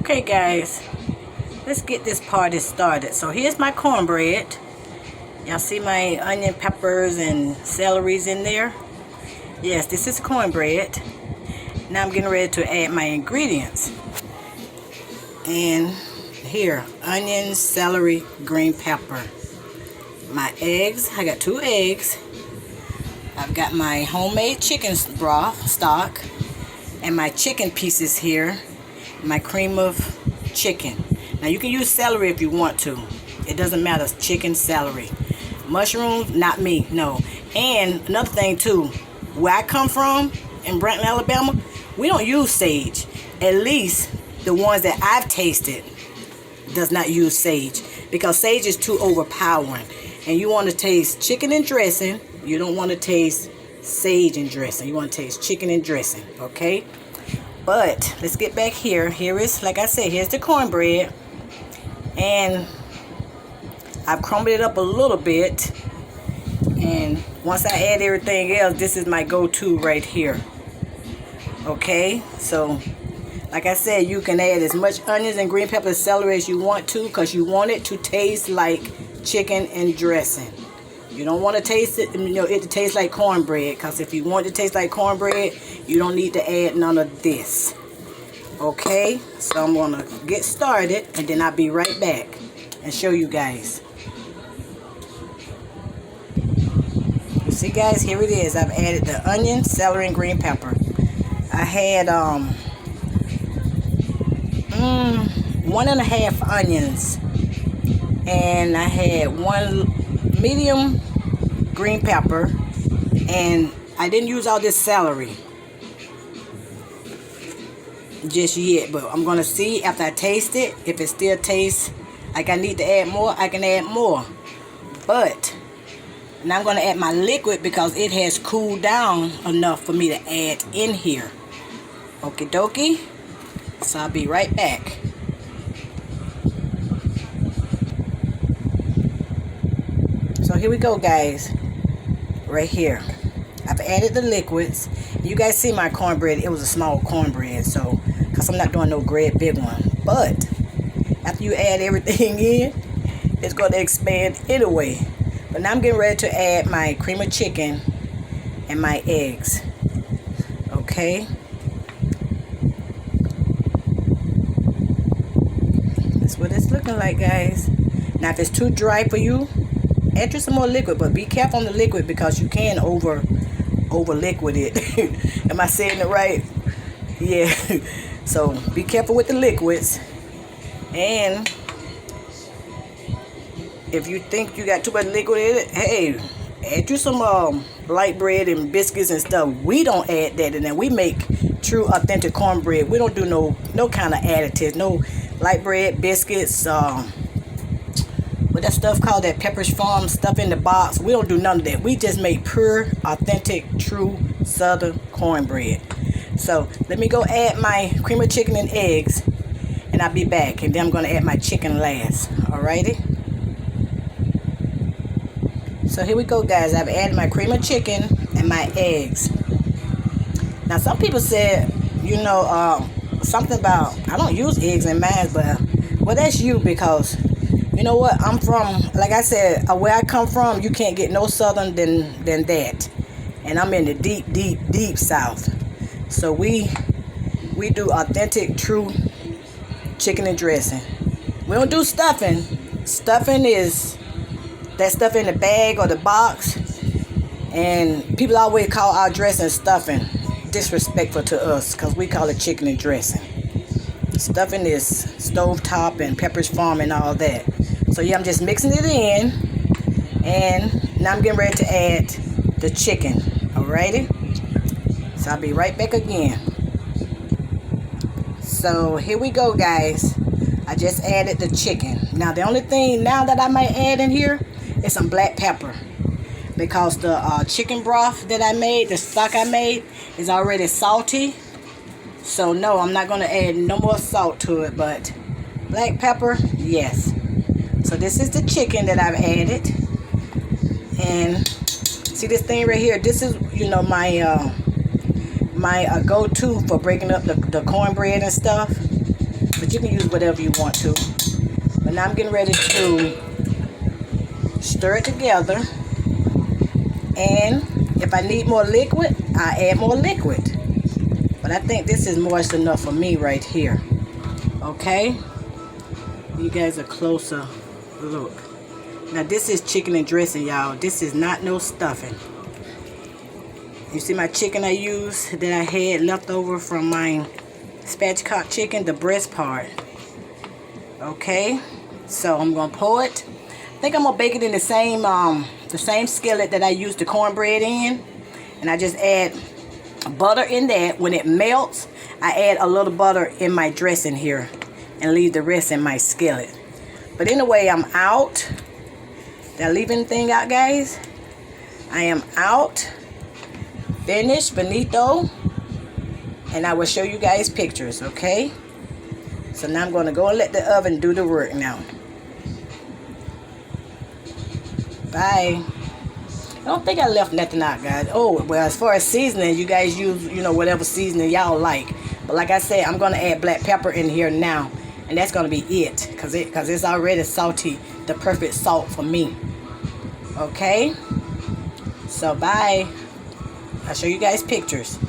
Okay guys, let's get this party started. So here's my cornbread. Y'all see my onion, peppers, and celeries in there? Yes, this is cornbread. Now I'm getting ready to add my ingredients. And here, onions, celery, green pepper. My eggs, I got 2 eggs. I've got my homemade chicken broth stock. And my chicken pieces here. My cream of chicken. Now you can use celery if you want to. It doesn't matter, chicken, celery. Mushrooms, not me, no. And another thing too, where I come from, in Branton, Alabama, we don't use sage. At least the ones that I've tasted does not use sage. Because sage is too overpowering. And you want to taste chicken and dressing. You don't want to taste sage and dressing. You want to taste chicken and dressing, okay? But let's get back here. Here is, like I said, here's the cornbread. And I've crumbled it up a little bit. And once I add everything else, this is my go-to right here. Okay, so like I said, you can add as much onions and green peppers, celery as you want to, because you want it to taste like chicken and dressing. You don't want to taste it, it to taste like cornbread, because if you want it to taste like cornbread, you don't need to add none of this. Okay, so I'm going to get started, and then I'll be right back and show you guys. You see guys, here it is. I've added the onion, celery, and green pepper. I had 1.5 onions, and I had 1 medium green pepper, and I didn't use all this celery just yet, but I'm gonna see after I taste it. If it still tastes like I need to add more, I can add more. But now I'm gonna add my liquid because it has cooled down enough for me to add in here. Okie dokie, so I'll be right back. So here we go guys, right here. I've added the liquids. You guys see my cornbread, it was a small cornbread, so, because I'm not doing no great big one. But after you add everything in, it's going to expand anyway. But now I'm getting ready to add my cream of chicken and my eggs. Okay. That's what it's looking like guys. Now if it's too dry for you, add just some more liquid, but be careful on the liquid because you can over liquid it. Am I saying it right? Yeah. So be careful with the liquids. And if you think you got too much liquid in it, hey, add you some light bread and biscuits and stuff. We don't add that in there. We make true authentic cornbread. We don't do no kind of additives. No light bread, biscuits, what that stuff called, that Pepperidge Farm stuff in the box. We don't do none of that. We just make pure, authentic, true southern cornbread. So let me go add my cream of chicken and eggs, and I'll be back. And then I'm going to add my chicken last. Alrighty. So here we go guys. I've added my cream of chicken and my eggs. Now some people said, something about, I don't use eggs in mine, but well, that's you, because you know what, I'm from, like I said, where I come from, you can't get no southern than that. And I'm in the deep south. So we do authentic, true chicken and dressing. We don't do stuffing. Stuffing is that stuff in the bag or the box. And people always call our dressing stuffing. Disrespectful to us, because we call it chicken and dressing. Stuffing is stovetop and Pepperidge Farm and all that. So yeah, I'm just mixing it in, and now I'm getting ready to add the chicken. Alrighty, so I'll be right back again. So here we go guys. I just added the chicken. Now the only thing now that I might add in here is some black pepper, because the chicken broth that I made, the stock I made, is already salty. So no, I'm not going to add no more salt to it, but black pepper, yes. So this is the chicken that I've added. And see this thing right here, this is, my go-to for breaking up the cornbread and stuff. but you can use whatever you want to. But now I'm getting ready to stir it together, and if I need more liquid, I add more liquid. But I think this is moist enough for me right here. Okay? You guys a closer look. Now this is chicken and dressing, y'all. This is not no stuffing. You see my chicken I used that I had left over from my spatchcock chicken, the breast part. Okay? So I'm gonna pour it. I think I'm gonna bake it in the same skillet that I used the cornbread in, and I just add butter in that. When it melts, I add a little butter in my dressing here and leave the rest in my skillet. But anyway, I'm out. Did I leave anything out, guys? I am out, finished, finito, and I will show you guys pictures. Okay, so now I'm going to go and let the oven do the work now. Bye. I don't think I left nothing out, guys. Oh, well, as far as seasoning, you guys use, you know, whatever seasoning y'all like. But like I said, I'm going to add black pepper in here now. And that's going to be it. Because it's already salty. The perfect salt for me. Okay? So, bye. I'll show you guys pictures.